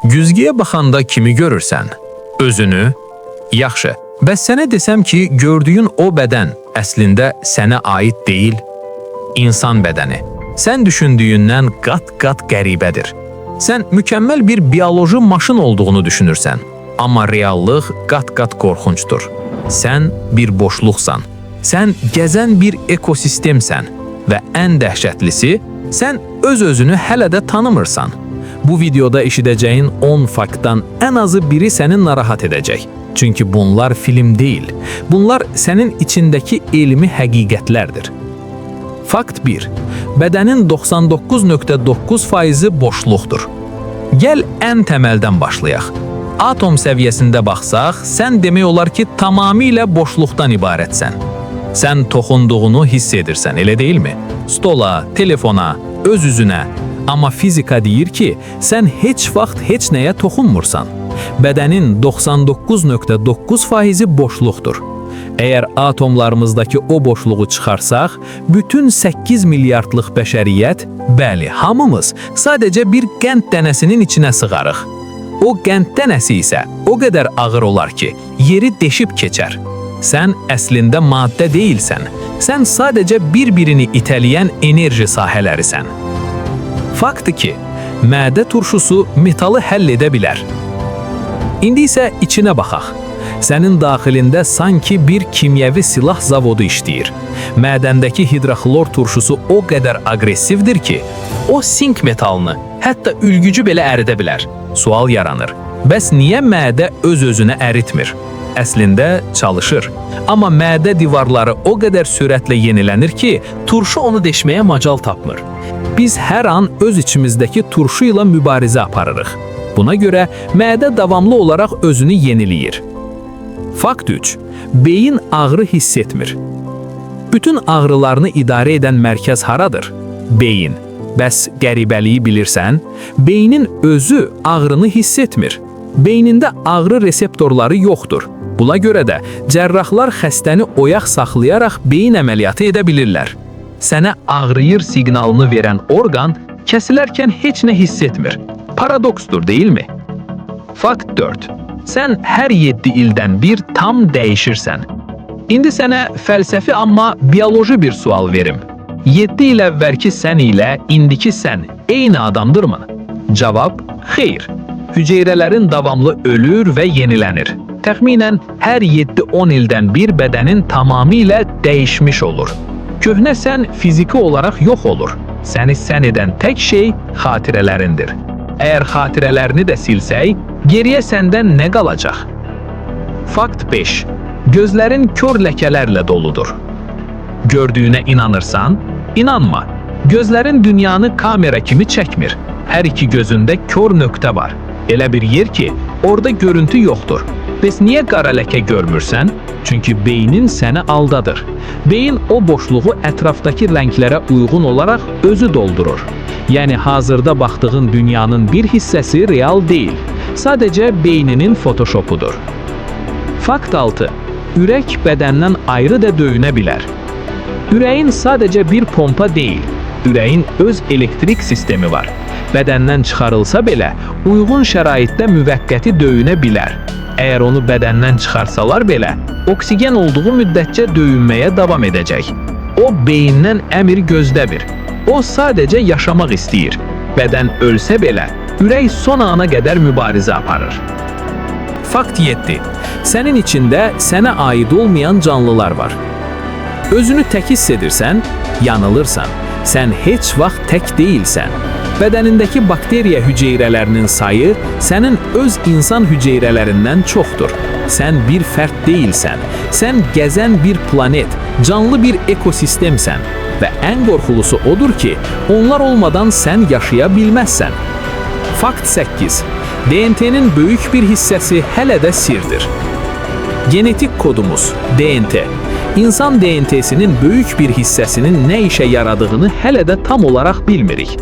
Güzgüyə baxanda kimi görürsən? Özünü? Yaxşı, bəs sənə desəm ki, gördüyün o bədən əslində sənə aid deyil. İnsan bədəni. Sən düşündüyündən qat-qat qəribədir. Sən mükəmməl bir bioloji maşın olduğunu düşünürsən. Amma reallıq qat-qat qorxunçdur. Sən bir boşluqsan. Sən gəzən bir ekosistemsən. Və ən dəhşətlisi, sən öz-özünü hələ də tanımırsan. Bu videoda eşidəcəyin 10 faktdan ən azı biri səni narahat edəcək. Çünki bunlar film deyil. Bunlar sənin içindəki elmi həqiqətlərdir. Fakt 1. Bədənin 99.9% boşluqdur. Gəl ən təməldən başlayaq. Atom səviyyəsində baxsaq, sən demək olar ki, tamamilə boşluqdan ibarətsən. Sən toxunduğunu hiss edirsən, elə deyilmi? Stola, telefona, öz üzünə. Amma fizika deyir ki, sən heç vaxt heç nəyə toxunmursan. Bədənin 99.9% boşluqdur. Əgər atomlarımızdakı o boşluğu çıxarsaq, bütün 8 milyardlıq bəşəriyyət, bəli, hamımız sadəcə bir qənd dənəsinin içinə sığarıq. O qənd dənəsi isə o qədər ağır olar ki, yeri deşib keçər. Sən əslində maddə deyilsən, sən sadəcə bir-birini itələyən enerji sahələrisən. Fakt 2. Mədə turşusu metalı həll edə bilər. İndi isə içinə baxaq. Sənin daxilində sanki bir kimyəvi silah zavodu işləyir. Mədəndəki hidroxlor turşusu o qədər aqressivdir ki, o sink metalını, hətta ülgücü belə əridə bilər. Sual yaranır. Bəs niyə mədə öz-özünə əritmir? Əslində çalışır. Amma mədə divarları o qədər sürətlə yenilənir ki, turşu onu deşməyə macal tapmır. Biz hər an öz içimizdəki turşu ilə mübarizə aparırıq. Buna görə mədə davamlı olaraq özünü yeniləyir. Fakt 3. Beyin ağrı hiss etmir. Bütün ağrılarını idarə edən mərkəz haradır? Beyin. Bəs qəribəliyi bilirsən? Beynin özü ağrını hiss etmir. Beynində ağrı reseptorları yoxdur. Buna görə də cərrahlar xəstəni oyaq saxlayaraq beyin əməliyyatı edə bilirlər. Sənə ağrıyır siqnalını verən orqan kəsilərkən heç nə hiss etmir. Paradoksdur, deyilmi? Fakt 4. Sən hər 7 ildən bir tam dəyişirsən. İndi sənə fəlsəfi amma bioloji bir sual verim. 7 il əvvəlki sən ilə indiki sən eyni adamdırmı? Cavab, xeyr. Hüceyrələrin davamlı ölür və yenilənir. Təxminən hər 7-10 ildən bir bədənin tamamilə dəyişmiş olur. Köhnə sən fiziki olaraq yox olur. Səni sən edən tək şey xatirələrindir. Əgər xatirələrini də silsək, geriyə səndən nə qalacaq? Fakt 5. Gözlərin kör ləkələrlə doludur. Gördüyünə inanırsan, inanma. Gözlərin dünyanı kamera kimi çəkmir. Hər iki gözündə kör nöqtə var. Elə bir yer ki, orada görüntü yoxdur. Bəs niyə qara ləkə görmürsən? Çünki beynin səni aldadır. Beyin o boşluğu ətrafdakı rənglərə uyğun olaraq özü doldurur. Yəni hazırda baxdığın dünyanın bir hissəsi real deyil. Sadəcə beyninin photoshopudur. Fakt 6. Ürək bədəndən ayrı da döyünə bilər. Ürəyin sadəcə bir pompa deyil. Ürəyin öz elektrik sistemi var. Bədəndən çıxarılsa belə, uyğun şəraitdə müvəqqəti döyünə bilər. Əgər onu bədəndən çıxarsalar belə, oksigen olduğu müddətcə döyünməyə davam edəcək. O beyindən əmr gözdəmir. O sadəcə yaşamaq istəyir. Bədən ölsə belə, ürək son ana qədər mübarizə aparır. Fakt 7. Sənin içində sənə aid olmayan canlılar var. Özünü tək hiss edirsən, yanılırsan. Sən heç vaxt tək deyilsən. Bədənindəki bakteriya hüceyrələrinin sayı sənin öz insan hüceyrələrindən çoxdur. Sən bir fərd deyilsən. Sən gəzən bir planet, canlı bir ekosistemsən. Və ən qorxulusu odur ki, onlar olmadan sən yaşaya bilməzsən. Fakt 8. DNT-nin böyük bir hissəsi hələ də sirdir. Genetik kodumuz, DNT. İnsan DNT-sinin böyük bir hissəsinin nə işə yaradığını hələ də tam olaraq bilmirik.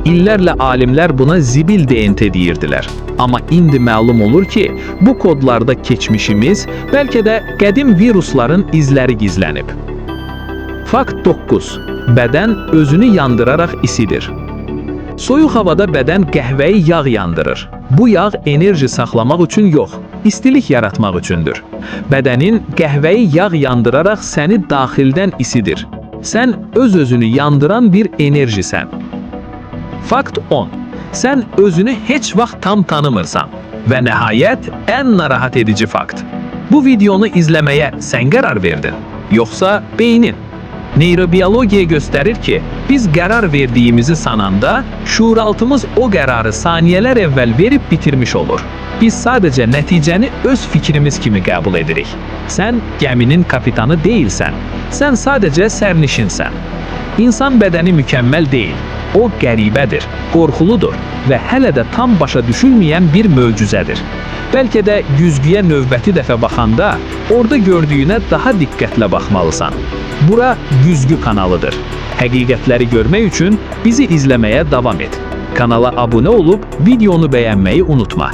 İllərlə alimlər buna zibil DNT deyirdilər. Amma indi məlum olur ki, bu kodlarda keçmişimiz, bəlkə də qədim virusların izləri gizlənib. Fakt 9. Bədən özünü yandıraraq isidir. Soyuq havada bədən qəhvəyi yağ yandırır. Bu yağ enerji saxlamaq üçün yox, istilik yaratmaq üçündür. Bədənin qəhvəyi yağ yandıraraq səni daxildən isidir. Sən öz-özünü yandıran bir enerjisən. Fakt 10. Sən özünü heç vaxt tam tanımırsan. Və nəhayət, ən narahat edici fakt. Bu videonu izləməyə sən qərar verdin, yoxsa beynin? Neyrobiyologiya göstərir ki, biz qərar verdiyimizi sananda, şuuraltımız o qərarı saniyələr əvvəl verib bitirmiş olur. Biz sadəcə nəticəni öz fikrimiz kimi qəbul edirik. Sən gəminin kapitanı deyilsən, sən sadəcə sərnişinsən. İnsan bədəni mükəmməl deyil, o qəribədir, qorxuludur və hələ də tam başa düşülməyən bir möcüzədir. Bəlkə də güzgüyə növbəti dəfə baxanda, orada gördüyünə daha diqqətlə baxmalısan. Bura güzgü kanalıdır. Həqiqətləri görmək üçün bizi izləməyə davam et. Kanala abunə olub videonu bəyənməyi unutma.